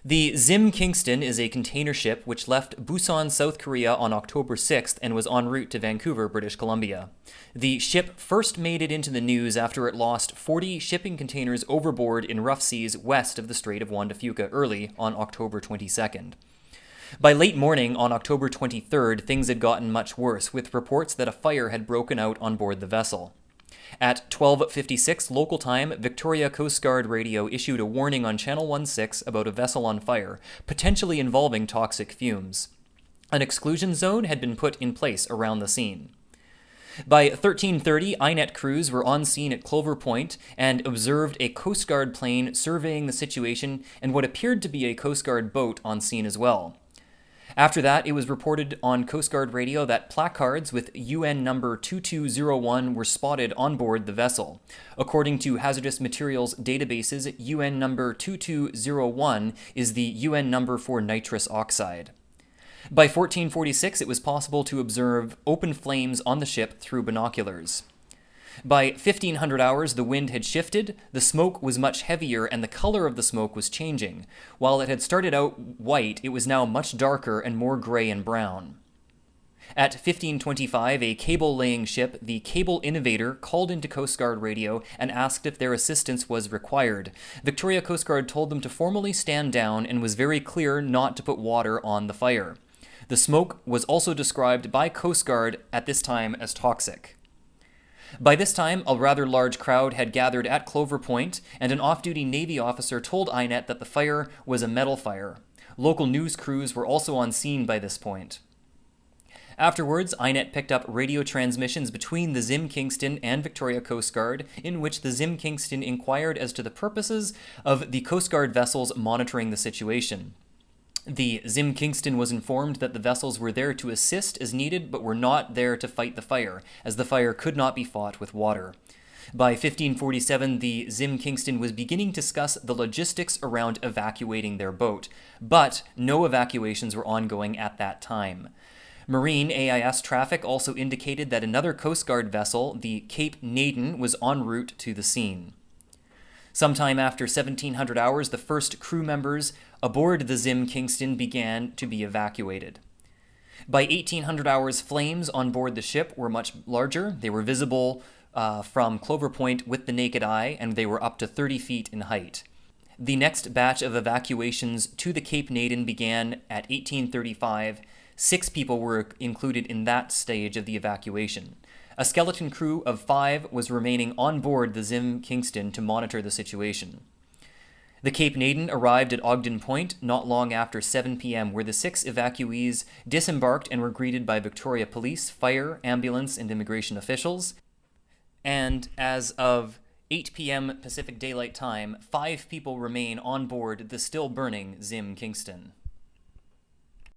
The Zim Kingston is a container ship which left Busan, South Korea on October 6th and was en route to Vancouver, British Columbia. The ship first made it into the news after it lost 40 shipping containers overboard in rough seas west of the Strait of Juan de Fuca early on October 22nd. By late morning on October 23rd, things had gotten much worse, with reports that a fire had broken out on board the vessel. At 12:56 local time, Victoria Coast Guard radio issued a warning on Channel 16 about a vessel on fire, potentially involving toxic fumes. An exclusion zone had been put in place around the scene. By 13:30, INET crews were on scene at Clover Point and observed a Coast Guard plane surveying the situation and what appeared to be a Coast Guard boat on scene as well. After that, it was reported on Coast Guard radio that placards with UN number 2201 were spotted on board the vessel. According to hazardous materials databases, UN number 2201 is the UN number for nitrous oxide. By 1446, it was possible to observe open flames on the ship through binoculars. By 1500 hours, the wind had shifted, the smoke was much heavier, and the color of the smoke was changing. While it had started out white, it was now much darker and more gray and brown. At 1525, a cable-laying ship, the Cable Innovator, called into Coast Guard radio and asked if their assistance was required. Victoria Coast Guard told them to formally stand down and was very clear not to put water on the fire. The smoke was also described by Coast Guard at this time as toxic. By this time, a rather large crowd had gathered at Clover Point, and an off-duty Navy officer told INET that the fire was a metal fire. Local news crews were also on scene by this point. Afterwards, INET picked up radio transmissions between the Zim Kingston and Victoria Coast Guard, in which the Zim Kingston inquired as to the purposes of the Coast Guard vessels monitoring the situation. The Zim Kingston was informed that the vessels were there to assist as needed, but were not there to fight the fire, as the fire could not be fought with water. By 1547, the Zim Kingston was beginning to discuss the logistics around evacuating their boat, but no evacuations were ongoing at that time. Marine AIS traffic also indicated that another Coast Guard vessel, the Cape Naden, was en route to the scene. Sometime after 1700 hours, the first crew members aboard the Zim Kingston began to be evacuated. By 1800 hours, flames on board the ship were much larger. They were visible from Clover Point with the naked eye, and they were up to 30 feet in height. The next batch of evacuations to the Cape Naden began at 1835. 6 people were included in that stage of the evacuation. A skeleton crew of 5 was remaining on board the Zim Kingston to monitor the situation. The Cape Naden arrived at Ogden Point not long after 7 p.m., where the 6 evacuees disembarked and were greeted by Victoria Police, fire, ambulance, and immigration officials. And as of 8 p.m. Pacific Daylight Time, 5 people remain on board the still burning Zim Kingston.